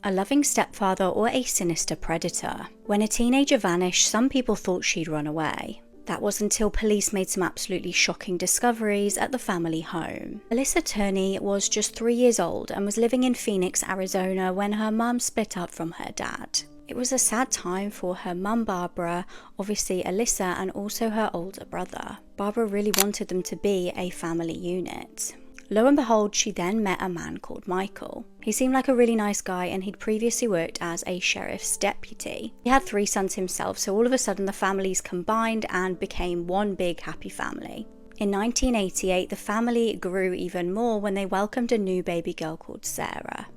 a loving stepfather, or a sinister predator. When a teenager vanished, some people thought she'd run away. That was until police made some absolutely shocking discoveries at the family home. Alissa Turney was just 3 years old and was living in Phoenix, Arizona when her mum split up from her dad. It was a sad time for her mum Barbara, obviously Alissa, and also her older brother. Barbara really wanted them to be a family unit. Lo and behold, she then met a man called Michael. He seemed like a really nice guy and he'd previously worked as a sheriff's deputy. He had 3 sons himself, so all of a sudden the families combined and became one big happy family. In 1988, the family grew even more when they welcomed a new baby girl called Sarah.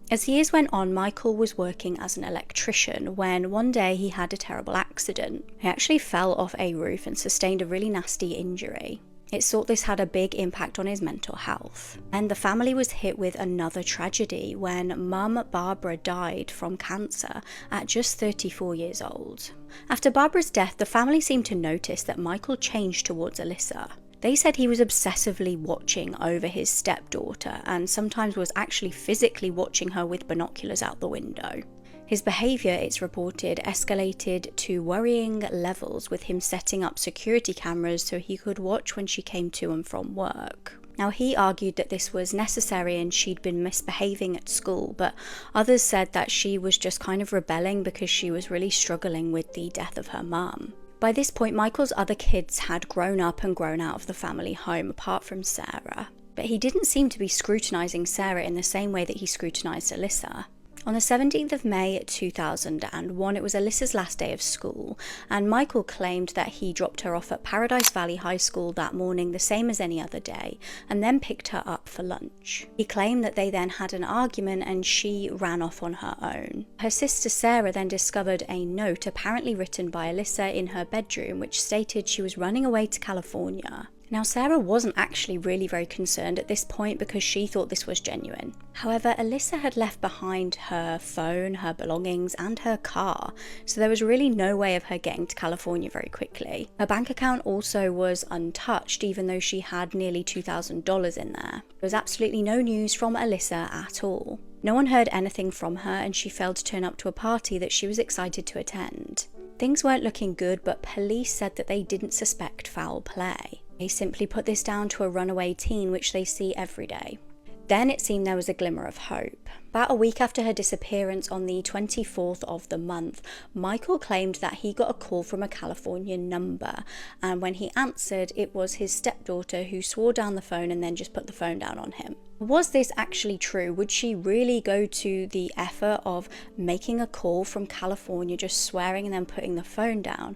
As years went on, Michael was working as an electrician when one day he had a terrible accident. He actually fell off a roof and sustained a really nasty injury. It's thought this had a big impact on his mental health. And the family was hit with another tragedy when mum Barbara died from cancer at just 34 years old. After Barbara's death, the family seemed to notice that Michael changed towards Alissa. They said he was obsessively watching over his stepdaughter and sometimes was actually physically watching her with binoculars out the window. His behaviour, it's reported, escalated to worrying levels, with him setting up security cameras so he could watch when she came to and from work. Now, he argued that this was necessary and she'd been misbehaving at school, but others said that she was just kind of rebelling because she was really struggling with the death of her mum. By this point, Michael's other kids had grown up and grown out of the family home, apart from Sarah. But he didn't seem to be scrutinising Sarah in the same way that he scrutinised Alissa. On the 17th of May 2001, it was Alissa's last day of school, and Michael claimed that he dropped her off at Paradise Valley High School that morning the same as any other day, and then picked her up for lunch. He claimed that they then had an argument and she ran off on her own. Her sister Sarah then discovered a note apparently written by Alissa in her bedroom which stated she was running away to California. Now, Sarah wasn't actually really very concerned at this point because she thought this was genuine. However, Alissa had left behind her phone, her belongings, and her car, so there was really no way of her getting to California very quickly. Her bank account also was untouched, even though she had nearly $2,000 in there. There was absolutely no news from Alissa at all. No one heard anything from her, and she failed to turn up to a party that she was excited to attend. Things weren't looking good, but police said that they didn't suspect foul play. They simply put this down to a runaway teen, which they see every day. Then it seemed there was a glimmer of hope. About a week after her disappearance on the 24th of the month, Michael claimed that he got a call from a California number, and when he answered, it was his stepdaughter who swore down the phone and then just put the phone down on him. Was this actually true? Would she really go to the effort of making a call from California, just swearing and then putting the phone down?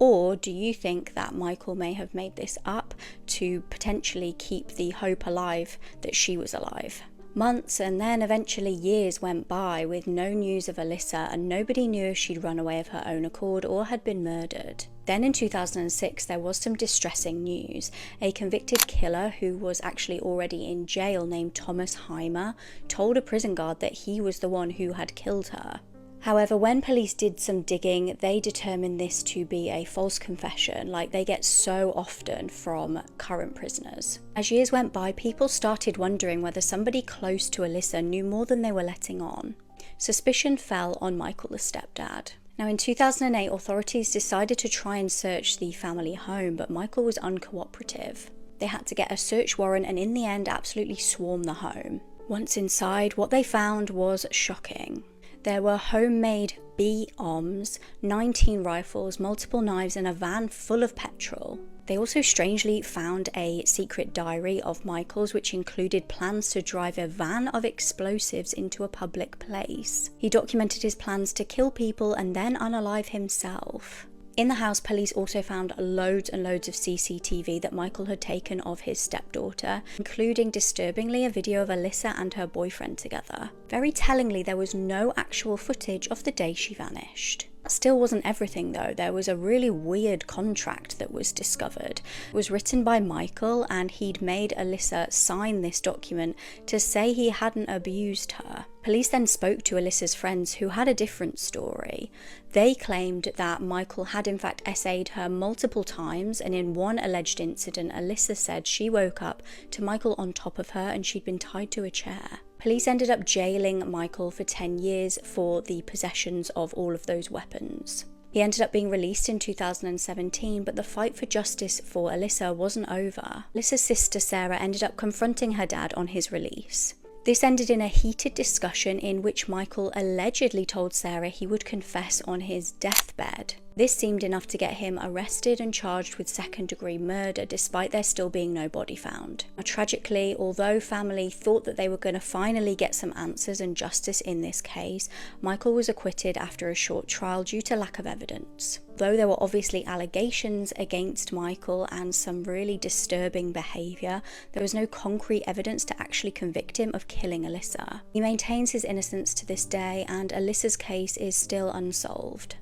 Or do you think that Michael may have made this up to potentially keep the hope alive that she was alive? Months and then eventually years went by with no news of Alissa, and nobody knew if she'd run away of her own accord or had been murdered. Then in 2006 there was some distressing news. A convicted killer who was actually already in jail named Thomas Heimer told a prison guard that he was the one who had killed her. However, when police did some digging, they determined this to be a false confession, like they get so often from current prisoners. As years went by, people started wondering whether somebody close to Alissa knew more than they were letting on. Suspicion fell on Michael, the stepdad. Now, in 2008, authorities decided to try and search the family home, but Michael was uncooperative. They had to get a search warrant and in the end absolutely swarm the home. Once inside, what they found was shocking. There were homemade BOMs, 19 rifles, multiple knives, and a van full of petrol. They also strangely found a secret diary of Michael's, which included plans to drive a van of explosives into a public place. He documented his plans to kill people and then unalive himself. In the house, police also found loads and loads of CCTV that Michael had taken of his stepdaughter, including disturbingly a video of Alissa and her boyfriend together. Very tellingly, there was no actual footage of the day she vanished. That still wasn't everything though. There was a really weird contract that was discovered. It was written by Michael and he'd made Alissa sign this document to say he hadn't abused her. Police then spoke to Alissa's friends who had a different story. They claimed that Michael had in fact essayed her multiple times, and in one alleged incident, Alissa said she woke up to Michael on top of her and she'd been tied to a chair. Police ended up jailing Michael for 10 years for the possessions of all of those weapons. He ended up being released in 2017, but the fight for justice for Alissa wasn't over. Alissa's sister Sarah ended up confronting her dad on his release. This ended in a heated discussion in which Michael allegedly told Sarah he would confess on his deathbed. This seemed enough to get him arrested and charged with second-degree murder, despite there still being no body found. Now, tragically, although family thought that they were going to finally get some answers and justice in this case, Michael was acquitted after a short trial due to lack of evidence. Though there were obviously allegations against Michael and some really disturbing behaviour, there was no concrete evidence to actually convict him of killing Alissa. He maintains his innocence to this day, and Alissa's case is still unsolved.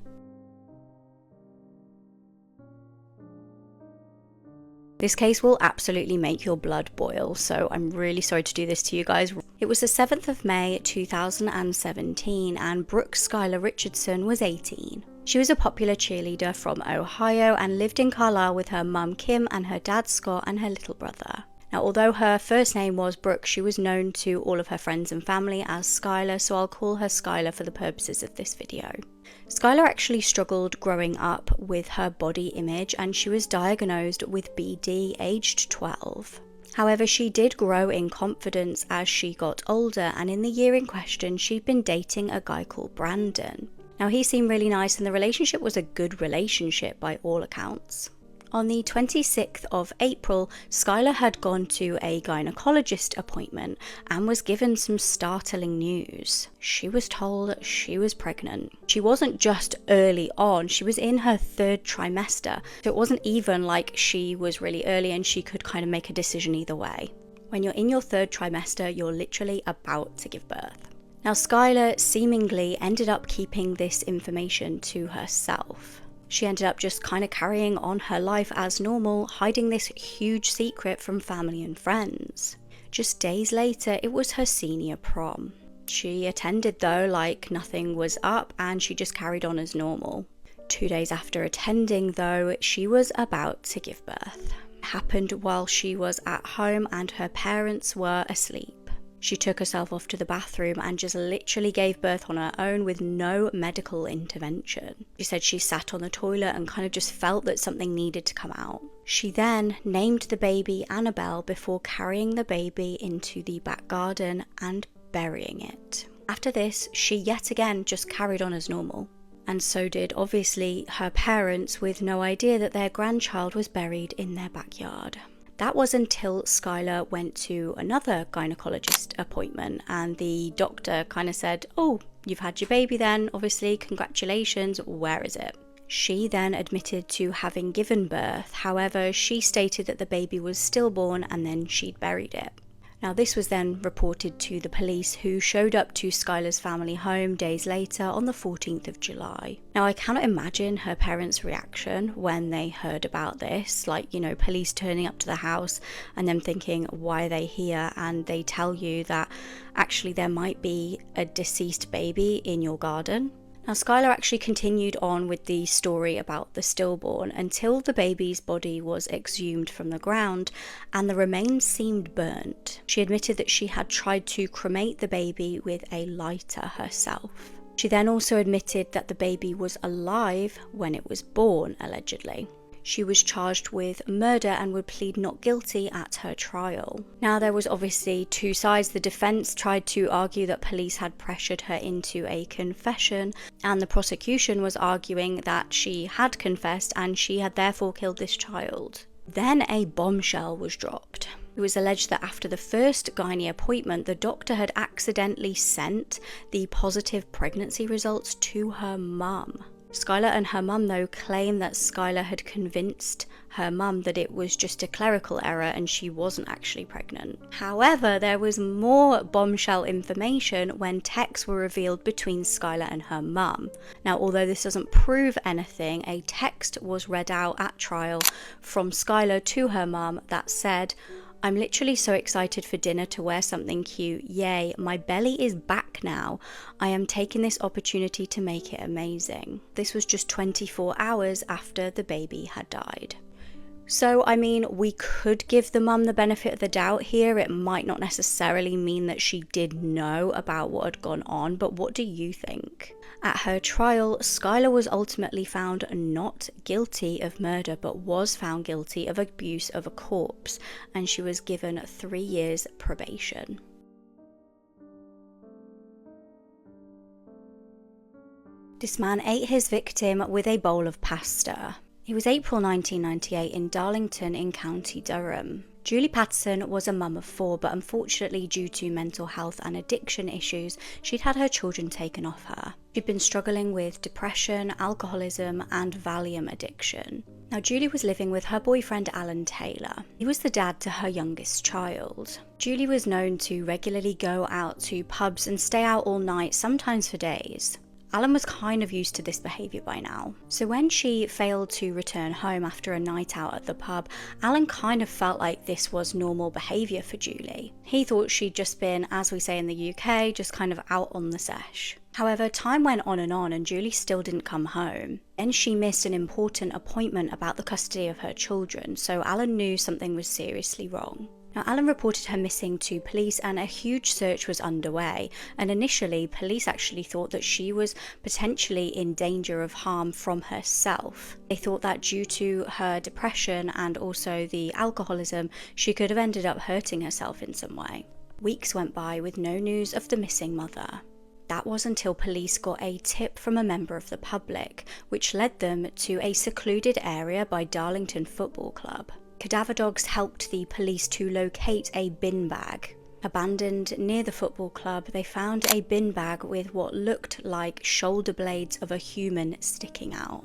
This case will absolutely make your blood boil, so I'm really sorry to do this to you guys. It was the 7th of May 2017 and Brooke Skylar Richardson was 18. She was a popular cheerleader from Ohio and lived in Carlisle with her mum Kim and her dad Scott and her little brother. Now, although her first name was Brooke, she was known to all of her friends and family as Skylar, so I'll call her Skylar for the purposes of this video. Skylar actually struggled growing up with her body image and she was diagnosed with BD aged 12. However, she did grow in confidence as she got older, and in the year in question she'd been dating a guy called Brandon. Now, he seemed really nice and the relationship was a good relationship by all accounts. On the 26th of April, Skylar had gone to a gynecologist appointment and was given some startling news. She was told she was pregnant. She wasn't just early on, she was in her 3rd trimester. So it wasn't even like she was really early and she could kind of make a decision either way. When you're in your 3rd trimester, you're literally about to give birth. Now, Skylar seemingly ended up keeping this information to herself. She ended up just kind of carrying on her life as normal, hiding this huge secret from family and friends. Just days later, it was her senior prom. She attended though like nothing was up and she just carried on as normal. 2 days after attending though, she was about to give birth. It happened while she was at home and her parents were asleep. She took herself off to the bathroom and just literally gave birth on her own with no medical intervention. She said she sat on the toilet and kind of just felt that something needed to come out. She then named the baby Annabelle before carrying the baby into the back garden and burying it. After this, she yet again just carried on as normal. And so did obviously her parents, with no idea that their grandchild was buried in their backyard. That was until Skylar went to another gynecologist appointment and the doctor kind of said, "Oh, you've had your baby then, obviously, congratulations, where is it?" She then admitted to having given birth, however, she stated that the baby was stillborn and then she'd buried it. Now, this was then reported to the police, who showed up to Skylar's family home days later on the 14th of July. Now, I cannot imagine her parents' reaction when they heard about this, like, you know, police turning up to the house and them thinking, why are they here? And they tell you that actually there might be a deceased baby in your garden. Now, Skylar actually continued on with the story about the stillborn until the baby's body was exhumed from the ground and the remains seemed burnt. She admitted that she had tried to cremate the baby with a lighter herself. She then also admitted that the baby was alive when it was born, allegedly. She was charged with murder and would plead not guilty at her trial. Now, there was obviously 2 sides. The defense tried to argue that police had pressured her into a confession, and the prosecution was arguing that she had confessed and she had therefore killed this child. Then a bombshell was dropped. It was alleged that after the first gynae appointment, the doctor had accidentally sent the positive pregnancy results to her mum. Skylar and her mum, though, claim that Skylar had convinced her mum that it was just a clerical error and she wasn't actually pregnant. However, there was more bombshell information when texts were revealed between Skylar and her mum. Now, although this doesn't prove anything, a text was read out at trial from Skylar to her mum that said, "I'm literally so excited for dinner to wear something cute. Yay, my belly is back now. I am taking this opportunity to make it amazing." This was just 24 hours after the baby had died. So, I mean, we could give the mum the benefit of the doubt here. It might not necessarily mean that she did know about what had gone on, but what do you think? At her trial, Skylar was ultimately found not guilty of murder, but was found guilty of abuse of a corpse, and she was given 3 years probation. This man ate his victim with a bowl of pasta. It was April 1998 in Darlington in County Durham. Julie Patterson was a mum of 4, but unfortunately due to mental health and addiction issues, she'd had her children taken off her. She'd been struggling with depression, alcoholism and Valium addiction. Now Julie was living with her boyfriend Alan Taylor. He was the dad to her youngest child. Julie was known to regularly go out to pubs and stay out all night, sometimes for days. Alan was kind of used to this behaviour by now. So when she failed to return home after a night out at the pub, Alan kind of felt like this was normal behaviour for Julie. He thought she'd just been, as we say in the UK, just kind of out on the sesh. However, time went on and Julie still didn't come home. Then she missed an important appointment about the custody of her children, so Alan knew something was seriously wrong. Now, Alan reported her missing to police and a huge search was underway, and initially police actually thought that she was potentially in danger of harm from herself. They thought that due to her depression and also the alcoholism, she could have ended up hurting herself in some way. Weeks went by with no news of the missing mother. That was until police got a tip from a member of the public, which led them to a secluded area by Darlington Football Club. Cadaver dogs helped the police to locate a bin bag. Abandoned near the football club, they found a bin bag with what looked like shoulder blades of a human sticking out.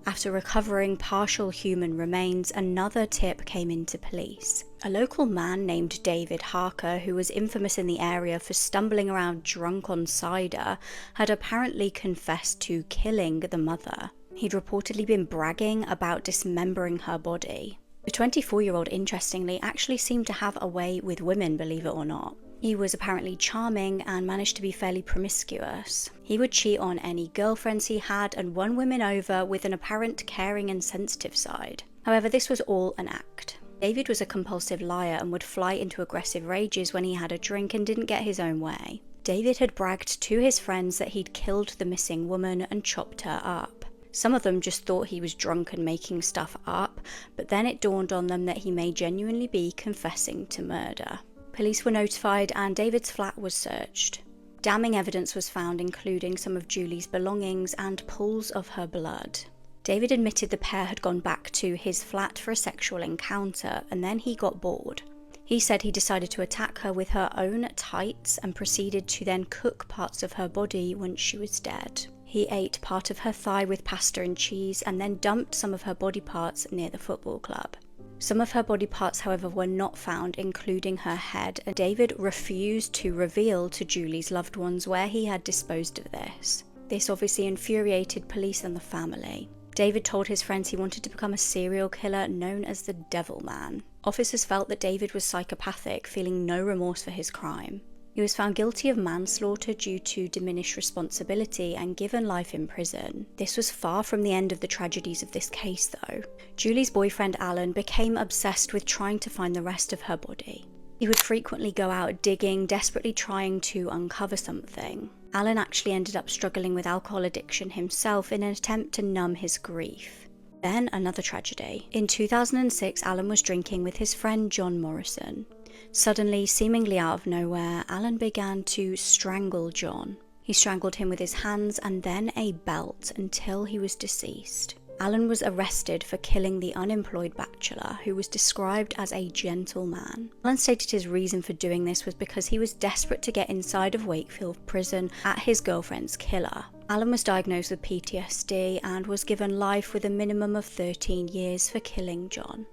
After recovering partial human remains, another tip came into police. A local man named David Harker, who was infamous in the area for stumbling around drunk on cider, had apparently confessed to killing the mother. He'd reportedly been bragging about dismembering her body. The 24-year-old, interestingly, actually seemed to have a way with women, believe it or not. He was apparently charming and managed to be fairly promiscuous. He would cheat on any girlfriends he had and won women over with an apparent caring and sensitive side. However, this was all an act. David was a compulsive liar and would fly into aggressive rages when he had a drink and didn't get his own way. David had bragged to his friends that he'd killed the missing woman and chopped her up. Some of them just thought he was drunk and making stuff up, but then it dawned on them that he may genuinely be confessing to murder. Police were notified and David's flat was searched. Damning evidence was found, including some of Julie's belongings and pools of her blood. David admitted the pair had gone back to his flat for a sexual encounter, and then he got bored. He said he decided to attack her with her own tights and proceeded to then cook parts of her body once she was dead. He ate part of her thigh with pasta and cheese and then dumped some of her body parts near the football club. Some of her body parts, however, were not found, including her head, and David refused to reveal to Julie's loved ones where he had disposed of this. This obviously infuriated police and the family. David told his friends he wanted to become a serial killer known as the Devil Man. Officers felt that David was psychopathic, feeling no remorse for his crime. He was found guilty of manslaughter due to diminished responsibility and given life in prison. This was far from the end of the tragedies of this case though. Julie's boyfriend Alan became obsessed with trying to find the rest of her body. He would frequently go out digging, desperately trying to uncover something. Alan actually ended up struggling with alcohol addiction himself in an attempt to numb his grief. Then another tragedy. In 2006, Alan was drinking with his friend John Morrison. Suddenly, seemingly out of nowhere, Alan began to strangle John. He strangled him with his hands and then a belt until he was deceased. Alan was arrested for killing the unemployed bachelor, who was described as a gentle man. Alan stated his reason for doing this was because he was desperate to get inside of Wakefield prison at his girlfriend's killer. Alan was diagnosed with PTSD and was given life with a minimum of 13 years for killing John.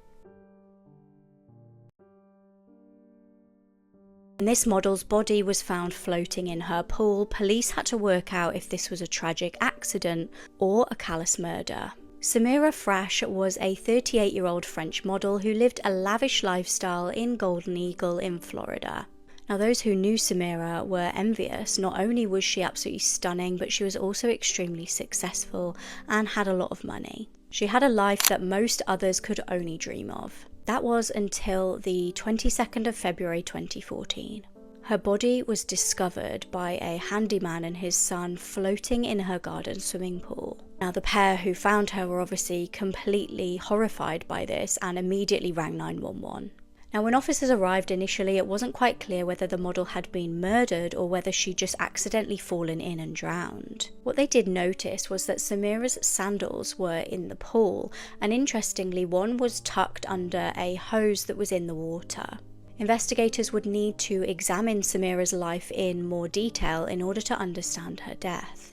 When this model's body was found floating in her pool, police had to work out if this was a tragic accident or a callous murder. Samira Frasch was a 38-year-old French model who lived a lavish lifestyle in Golden Eagle in Florida. Now, those who knew Samira were envious. Not only was she absolutely stunning, but she was also extremely successful and had a lot of money. She had a life that most others could only dream of. That was until the 22nd of February 2014. Her body was discovered by a handyman and his son floating in her garden swimming pool. Now, the pair who found her were obviously completely horrified by this and immediately rang 911. Now, when officers arrived initially, it wasn't quite clear whether the model had been murdered or whether she'd just accidentally fallen in and drowned. What they did notice was that Samira's sandals were in the pool, and interestingly, one was tucked under a hose that was in the water. Investigators would need to examine Samira's life in more detail in order to understand her death.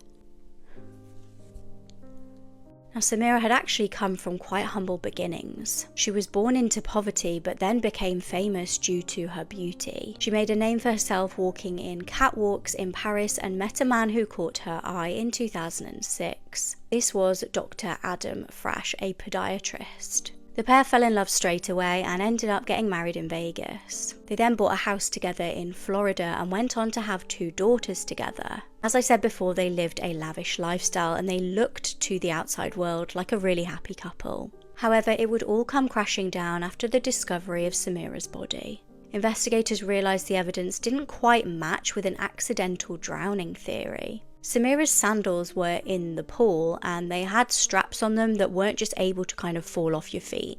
Now, Samira had actually come from quite humble beginnings. She was born into poverty but then became famous due to her beauty. She made a name for herself walking in catwalks in Paris and met a man who caught her eye in 2006. This was Dr. Adam Frasch, a podiatrist. The pair fell in love straight away and ended up getting married in Vegas. They then bought a house together in Florida and went on to have 2 daughters together. As I said before, they lived a lavish lifestyle and they looked to the outside world like a really happy couple. However, it would all come crashing down after the discovery of Samira's body. Investigators realised the evidence didn't quite match with an accidental drowning theory. Samira's sandals were in the pool and they had straps on them that weren't just able to kind of fall off your feet.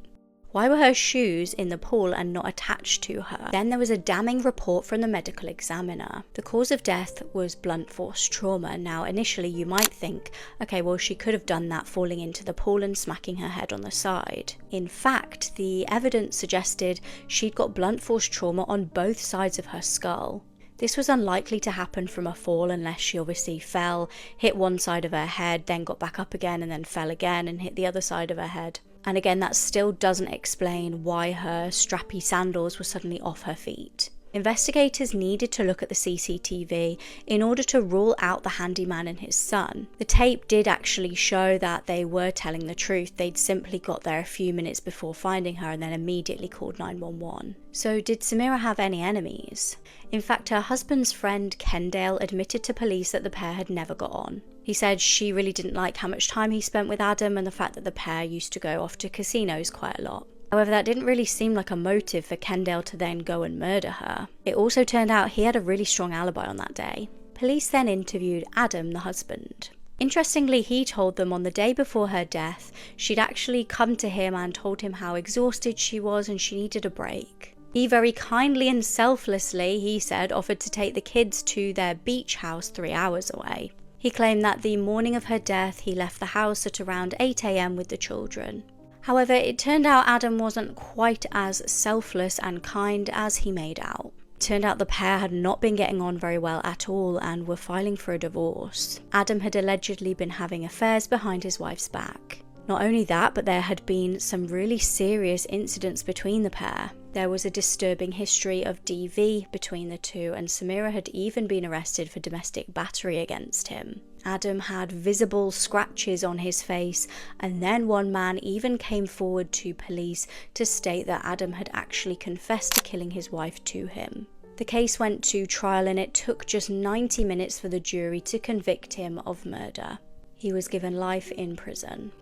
Why were her shoes in the pool and not attached to her? Then there was a damning report from the medical examiner. The cause of death was blunt force trauma. Now, initially you might think, okay, well, she could have done that falling into the pool and smacking her head on the side. In fact, the evidence suggested she'd got blunt force trauma on both sides of her skull. This was unlikely to happen from a fall unless she obviously fell, hit one side of her head, then got back up again and then fell again and hit the other side of her head. And again, that still doesn't explain why her strappy sandals were suddenly off her feet. Investigators needed to look at the CCTV in order to rule out the handyman and his son. The tape did actually show that they were telling the truth. They'd simply got there a few minutes before finding her and then immediately called 911. So did Samira have any enemies? In fact, her husband's friend Kendale admitted to police that the pair had never got on. He said she really didn't like how much time he spent with Adam and the fact that the pair used to go off to casinos quite a lot. However, that didn't really seem like a motive for Kendale to then go and murder her. It also turned out he had a really strong alibi on that day. Police then interviewed Adam, the husband. Interestingly, he told them on the day before her death, she'd actually come to him and told him how exhausted she was and she needed a break. He very kindly and selflessly, he said, offered to take the kids to their beach house 3 hours away. He claimed that the morning of her death, he left the house at around 8 AM with the children. However, it turned out Adam wasn't quite as selfless and kind as he made out. It turned out the pair had not been getting on very well at all and were filing for a divorce. Adam had allegedly been having affairs behind his wife's back. Not only that, but there had been some really serious incidents between the pair. There was a disturbing history of DV between the two, and Samira had even been arrested for domestic battery against him. Adam had visible scratches on his face, and then one man even came forward to police to state that Adam had actually confessed to killing his wife to him. The case went to trial and it took just 90 minutes for the jury to convict him of murder. He was given life in prison.